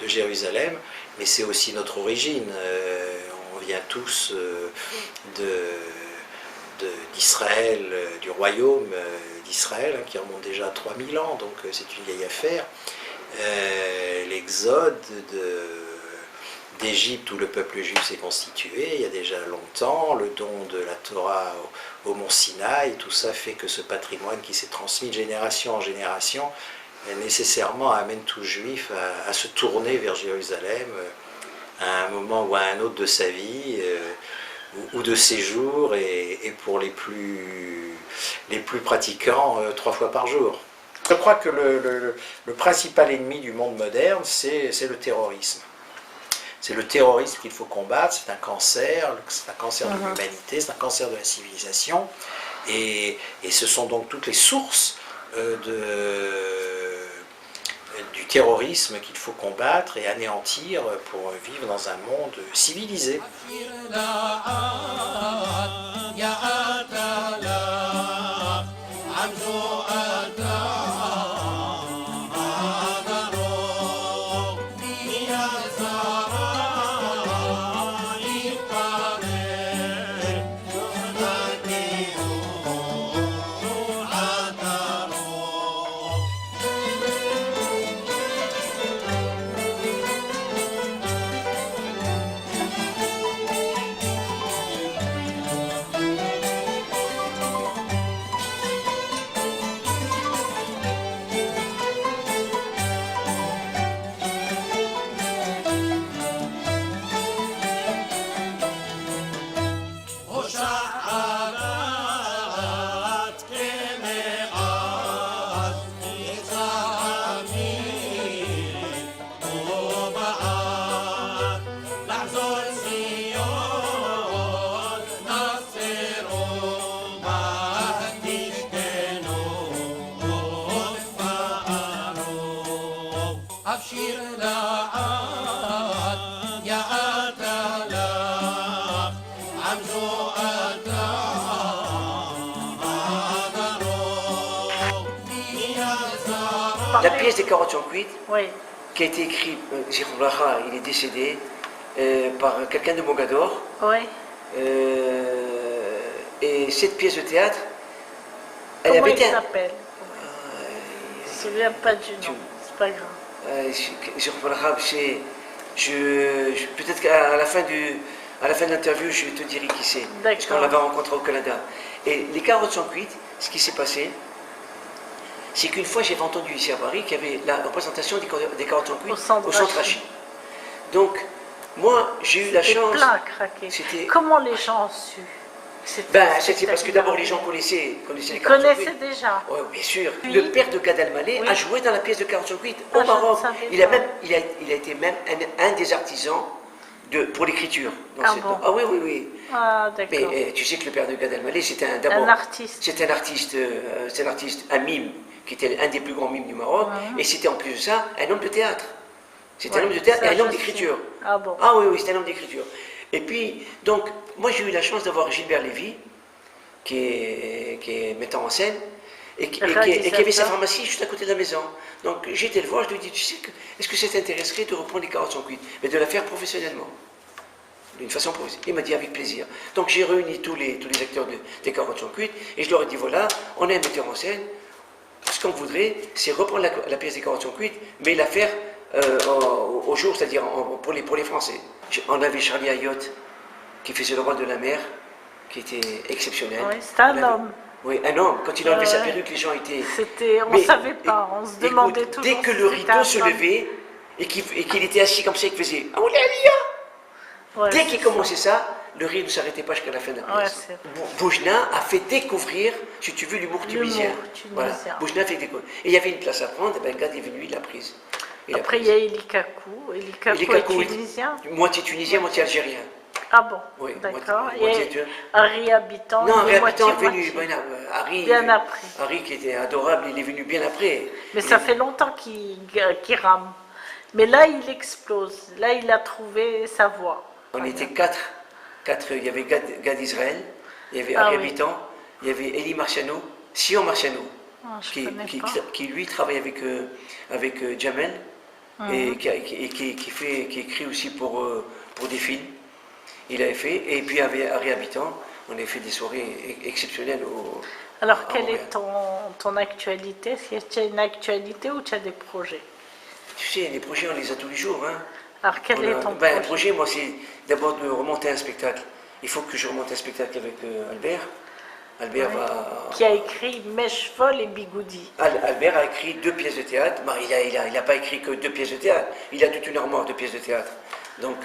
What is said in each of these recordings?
de Jérusalem, mais c'est aussi notre origine. On vient tous d'Israël, du royaume d'Israël, qui remonte déjà à 3000 ans, donc c'est une vieille affaire. L'exode d'Égypte où le peuple juif s'est constitué il y a déjà longtemps, le don de la Torah au mont Sinaï, tout ça fait que ce patrimoine qui s'est transmis de génération en génération nécessairement amène tout juif à se tourner vers Jérusalem à un moment ou à un autre de sa vie ou de ses jours et pour les plus pratiquants 3 fois par jour. Je crois que le principal ennemi du monde moderne, c'est le terrorisme. C'est le terrorisme qu'il faut combattre, c'est un cancer de l'humanité, c'est un cancer de la civilisation. Et ce sont donc toutes les sources du terrorisme qu'il faut combattre et anéantir pour vivre dans un monde civilisé. La pièce des carottes sont cuites, oui, qui a été écrite, il est décédé, par quelqu'un de Mogador. Oui. Et cette pièce de théâtre, elle avait été... Comment il s'appelle? Je ne me souviens pas du nom, c'est pas grave. Peut-être qu'à la fin de l'interview, je te dirai qui c'est, parce qu'on l'avait rencontré au Canada. Et les carottes sont cuites, ce qui s'est passé, c'est qu'une fois j'avais entendu ici à Paris qu'il y avait la représentation des carottes en cuite au centre Achille. Donc, moi, j'ai eu la chance... C'était plein craqué. Comment les gens ont su? C'était parce que d'abord les gens connaissaient les carottes en cuite. Déjà. Oui, bien sûr. Puis, le père de Gad Elmaleh a joué dans la pièce de carottes en cuite au Maroc. Il a été même un des artisans pour l'écriture. Ah bon? Ah oui, oui, oui. Ah, d'accord. Mais tu sais que le père de Gad Elmaleh, c'était un artiste. C'était un artiste, un mime, qui était un des plus grands mimes du Maroc, et c'était en plus de ça un homme de théâtre. C'était un homme de théâtre et un homme d'écriture. Ah bon? Ah oui, oui, c'était un homme d'écriture. Et puis, donc, moi j'ai eu la chance d'avoir Gilbert Lévy, qui est metteur en scène, et qui avait sa pharmacie juste à côté de la maison. Donc j'ai été le voir, je lui ai dit, tu sais, est-ce que ça t'intéresserait de reprendre les carottes en cuite, mais de la faire professionnellement, d'une façon professionnelle? Il m'a dit avec plaisir. Donc j'ai réuni tous les acteurs des carottes en cuite, et je leur ai dit, voilà, on est un metteur en scène, ce qu'on voudrait, c'est reprendre la pièce des carottes en cuite, mais la faire au jour, c'est-à-dire pour les Français. On avait Charlie Ayotte, qui faisait le rôle de la mère, qui était exceptionnel. Oui, c'est un homme. Oui, un homme. Quand il enlevait sa perruque, les gens étaient... On ne savait pas, on se demandait toujours. Dès que le rideau se levait, et qu'il était assis comme ça, il faisait « ouais, dès qu'il commençait ça, le rire ne s'arrêtait pas jusqu'à la fin de la pièce. Boujna a fait découvrir, si tu veux, l'humour tunisien. Voilà. Boujna a fait découvrir. Et il y avait une place à prendre, et ben, le gars est venu, il l'a prise. Après, il y a Eli Kakou. Eli Kakou est tunisien. Moitié tunisien, moitié algérien. Ah bon, oui, d'accord. Et Harry Habitant, non, Harry Habitant est venu, bien après. Harry qui était adorable, il est venu bien après. Mais ça fait longtemps qu'il rame. Mais là, il explose. Là, il a trouvé sa voie. On était quatre. Il y avait Gad Israël, il y avait Harry Habitant, il y avait Elie Marciano, Sion Marciano, qui lui travaille avec Jamel. et qui écrit aussi pour des films. Il avait fait, et puis avec Harry Habitant, on a fait des soirées exceptionnelles. Alors, quelle est ton actualité? Est-ce que tu as une actualité ou tu as des projets? Tu sais, les projets, on les a tous les jours. Hein. Alors, quel est ton projet? Un projet, moi, c'est d'abord de remonter un spectacle. Il faut que je remonte un spectacle avec Albert. Albert va... Qui a écrit Mèche folle et Bigoudi. Albert a écrit 2 pièces de théâtre. Bah, il n'a pas écrit que 2 pièces de théâtre. Il a toute une armoire de pièces de théâtre. Donc,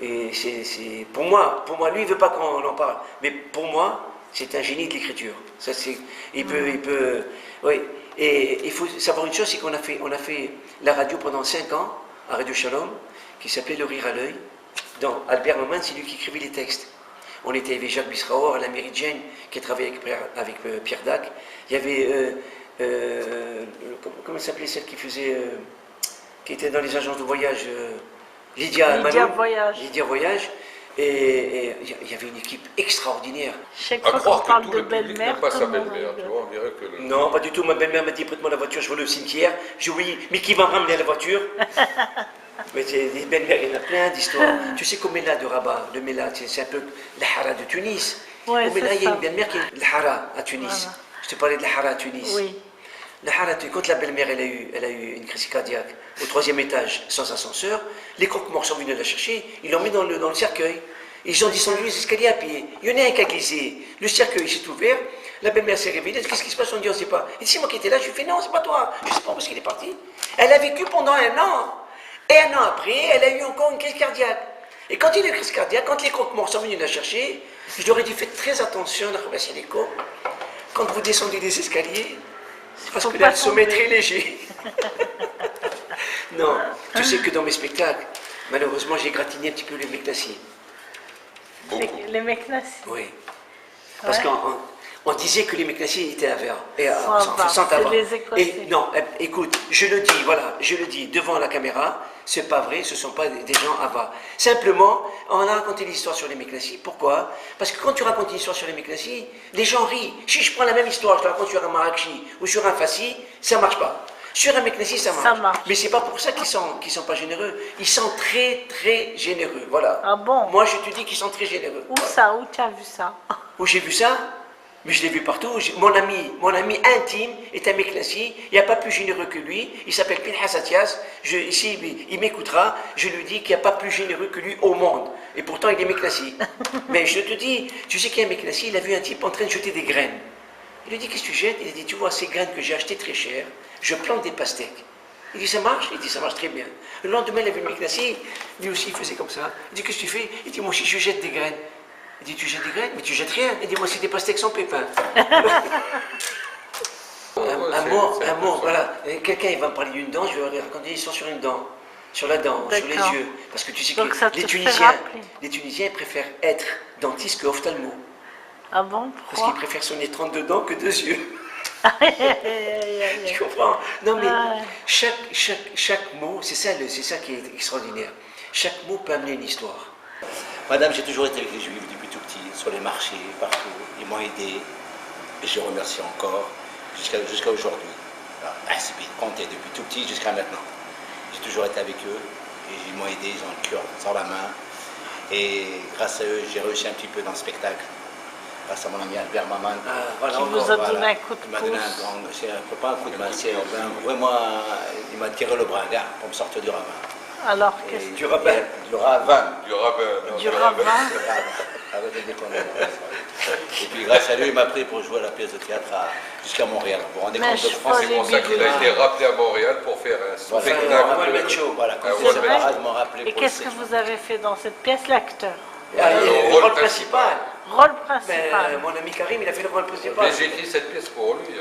et c'est pour moi, lui, il ne veut pas qu'on en parle. Mais pour moi, c'est un génie de l'écriture. Ça, il peut, oui. Et il faut savoir une chose, c'est qu'on a fait la radio pendant 5 ans, à Radio Shalom, qui s'appelait Le Rire à l'œil. Donc, Albert Maman, c'est lui qui écrivait les textes. On était avec Jacques Bisraor, la Mary Jane, qui a travaillé avec Pierre Dac. Il y avait, comment s'appelait celle qui était dans les agences de voyage, Lydia Voyage. Lydia Voyage. Et il y avait une équipe extraordinaire. Chaque fois qu'on parle de belle-mère, pas sa belle-mère, tu vois, on dirait que... Non, pas du tout. Ma belle-mère m'a dit, prête-moi la voiture, je vais au cimetière. J'ai dit, oui, mais qui va me ramener la voiture? Mais des belles-mères, il y en a plein d'histoires. Tu sais qu'au Mela de Rabat, le Mela, c'est un peu la Hara de Tunis. Ouais, au Mela, il y a une belle-mère qui est la Hara à Tunis. Voilà. Je te parlais de la Hara à Tunis. Oui. La Hara, quand la belle-mère elle a eu une crise cardiaque au 3e étage sans ascenseur, les croque-morts sont venus la chercher, ils l'ont mis dans le cercueil. Ils ont descendu les escaliers à pied. Il y en a un qui a glissé. Le cercueil s'est ouvert. La belle-mère s'est réveillée. Qu'est-ce qui se passe? On dit, on ne sait pas. Et c'est moi qui étais là. Je lui ai fait, non, c'est pas toi. Je ne sais pas où est-ce qu'il est parti. Elle a vécu pendant 1 an. Et 1 an après, elle a eu encore une crise cardiaque. Et quand il y a eu une crise cardiaque, quand les croque-morts sont venus la chercher, je leur ai dit, faites très attention, quand vous descendez des escaliers, parce que là, le sommet est très léger. Non, tu sais que dans mes spectacles, malheureusement, j'ai gratiné un petit peu les mecs d'acier. Les Meknassi. Oui. Parce qu'on disait que les Meknassi étaient avers. Et sans tabac. Et non, écoute, je le dis devant la caméra, c'est pas vrai, ce ne sont pas des gens avares. Simplement, on a raconté l'histoire sur les Meknassi. Pourquoi? Parce que quand tu racontes une histoire sur les Meknassi, les gens rient. Si je prends la même histoire, je la raconte sur un Marrakchi ou sur un Fassi, ça ne marche pas. Sur un Meknassi, ça marche. Mais c'est pas pour ça qu'ils sont pas généreux. Ils sont très, très généreux. Voilà. Ah bon? Moi, je te dis qu'ils sont très généreux. Où ça? Où tu as vu ça? Où j'ai vu ça? Mais je l'ai vu partout. Mon ami intime est un Meknassi. Il n'y a pas plus généreux que lui. Il s'appelle Pinhas Atias. Ici, il m'écoutera. Je lui dis qu'il n'y a pas plus généreux que lui au monde. Et pourtant, il est Meknassi. Mais je te dis, tu sais qu'il y a un Meknassi, il a vu un type en train de jeter des graines. Il lui dit, qu'est-ce que tu jettes? Il dit, tu vois, ces graines que j'ai achetées très cher, je plante des pastèques. Il dit, ça marche? Il dit, ça marche très bien. Le lendemain, il avait le Meknassi, lui aussi, il faisait comme ça. Il dit, qu'est-ce que tu fais? Il dit, moi aussi, je jette des graines. Il dit, tu jettes des graines? Mais tu jettes rien. Il dit, moi, c'est des pastèques sans pépins. un mot, voilà. Quelqu'un, il va me parler d'une dent, je vais lui raconter l'histoire sur une dent. Sur la dent, sur les yeux. Parce que tu sais que les Tunisiens préfèrent être dentistes que ophtalmo. Ah bon? Pourquoi? Parce qu'ils préfèrent soigner 32 dents que 2 yeux. Tu comprends? Non mais chaque mot, c'est ça qui est extraordinaire. Chaque mot peut amener une histoire. Madame, j'ai toujours été avec les Juifs depuis tout petit, sur les marchés, partout. Ils m'ont aidé, et je les remercie encore, jusqu'à aujourd'hui. C'est bien compté depuis tout petit jusqu'à maintenant. J'ai toujours été avec eux, et ils m'ont aidé, ils ont le cœur sur la main. Et grâce à eux, j'ai réussi un petit peu dans le spectacle. Grâce à mon ami Albert Maman. Qui vous a donné un coup de pouce. Il m'a donné pas un coup de main, c'est vraiment, il m'a tiré le bras là, pour me sortir du ravin. Alors, qu'est-ce que... Du ravin. Du ravin. Arrêtez de déconner. Et puis grâce à lui, il m'a pris pour jouer à la pièce de théâtre jusqu'à Montréal. Vous vous rendez compte de France? C'est pour ça qu'il a été rappelé à Montréal pour faire un spectacle. Voilà, et qu'est-ce que vous avez fait dans cette pièce, l'acteur? Le rôle principal. Rôle principal. Mon ami Karim, il a fait le rôle principal. Mais j'ai écrit cette pièce pour lui.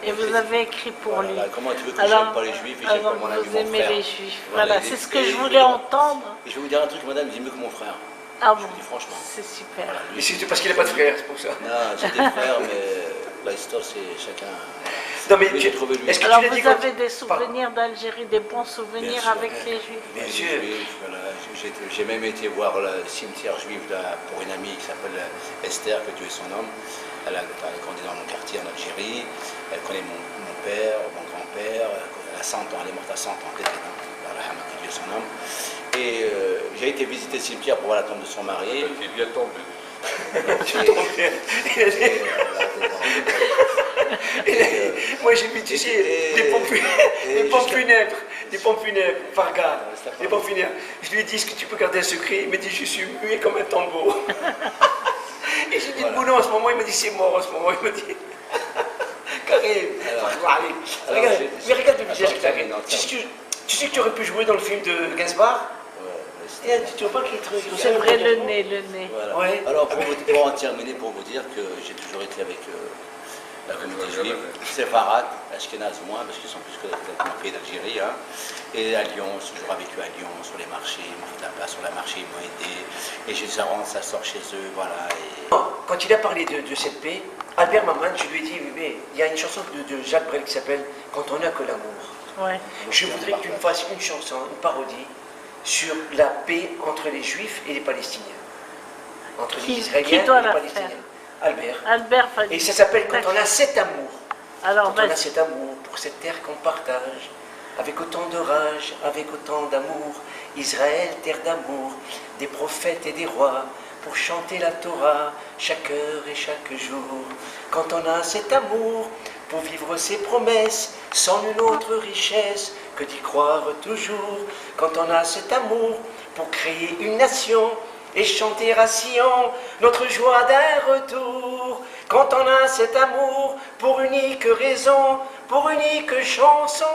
Et vous avez écrit pour lui. Comment tu veux que j'aime pas les Juifs et j'aime pas mon ami, vous mon aimez frère. les Juifs. Voilà, c'est ce que je voulais entendre. Et je vais vous dire un truc, madame, il est mieux que mon frère. Ah Je bon? vous dis franchement. C'est super. Et c'est parce qu'il n'a pas de frère, c'est pour ça. Non, j'ai des frères, mais l'histoire, c'est chacun. Non, mais j'ai trouvé lui. est-ce que Alors tu l'as dit vous avez des souvenirs d'Algérie, des bons souvenirs avec les Juifs? Bien sûr. Voilà. J'ai même été voir le cimetière juif là, pour une amie qui s'appelle Esther, que Dieu est son homme. Elle a grandi dans mon quartier en Algérie. Elle connaît mon père, mon grand-père. Elle a 100 ans, elle est morte à 100 ans. que son âme. Et j'ai été visiter le cimetière pour voir la tombe de son mari. Il est bien tombé. Moi j'ai vu, tu sais, des pompes funèbres, Farga, des pompes funèbres. Je lui ai dit, est-ce que tu peux garder un secret? Il m'a dit, je suis muet comme un tambour. Et j'ai dit, le boulot en ce moment, il m'a dit, c'est mort en ce moment, il m'a dit. Karim, regarde, mais regarde le visage, Karim. Tu sais que tu aurais pu jouer dans le film de Gainsbourg? Tu vois pas qu'il C'est vrai, le nez, le nez. Voilà. Ouais. Alors, pour en terminer, pour vous dire que j'ai toujours été avec la communauté juive, séfarade, ashkénaze moins, parce qu'ils sont plus connectés avec mon pays d'Algérie. Hein. Et à Lyon, je suis toujours avec eux à Lyon, sur les marchés, ils m'ont fait de la place sur la marché, ils m'ont aidé. Et chez Saran, ça sort chez eux, voilà. Et... Quand il a parlé de cette paix, Albert Maman, je lui ai dit, mais il y a une chanson de Jacques Brel qui s'appelle « Quand on n'a que l'amour ». Ouais. Je voudrais que tu me fasses une chanson, une parodie, sur la paix entre les Juifs et les Palestiniens. Entre les Israéliens qui doit et les la Palestiniens. faire? Albert. Albert Fadi. Et ça s'appelle Quand on a cet amour. Alors, Quand on a vas-y. cet amour pour cette terre qu'on partage, avec autant de rage, avec autant d'amour, Israël, terre d'amour, des prophètes et des rois, pour chanter la Torah, chaque heure et chaque jour. Quand on a cet amour, pour vivre ses promesses, sans nulle autre richesse que d'y croire toujours. Quand on a cet amour, pour créer une nation, et chanter à Sion notre joie d'un retour. Quand on a cet amour pour unique raison, pour unique chanson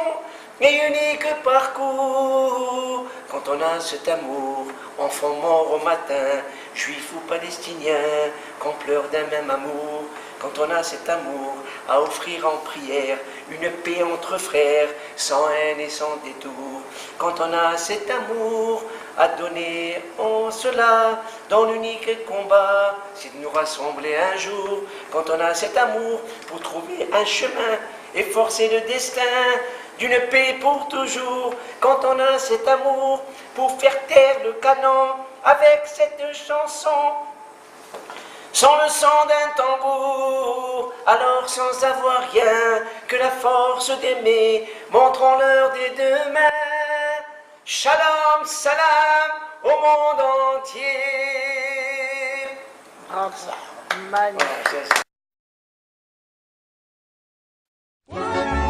et unique parcours. Quand on a cet amour, enfant mort au matin, juif ou palestinien, qu'on pleure d'un même amour. Quand on a cet amour à offrir en prière, une paix entre frères, sans haine et sans détour. Quand on a cet amour à donner en cela, dans l'unique combat, c'est de nous rassembler un jour. Quand on a cet amour pour trouver un chemin et forcer le destin d'une paix pour toujours. Quand on a cet amour pour faire taire le canon avec cette chanson, sans le son d'un tambour, alors sans avoir rien que la force d'aimer, montrons-leur des deux mains. Shalom, salam au monde entier. Bravo. Magnifique. Voilà,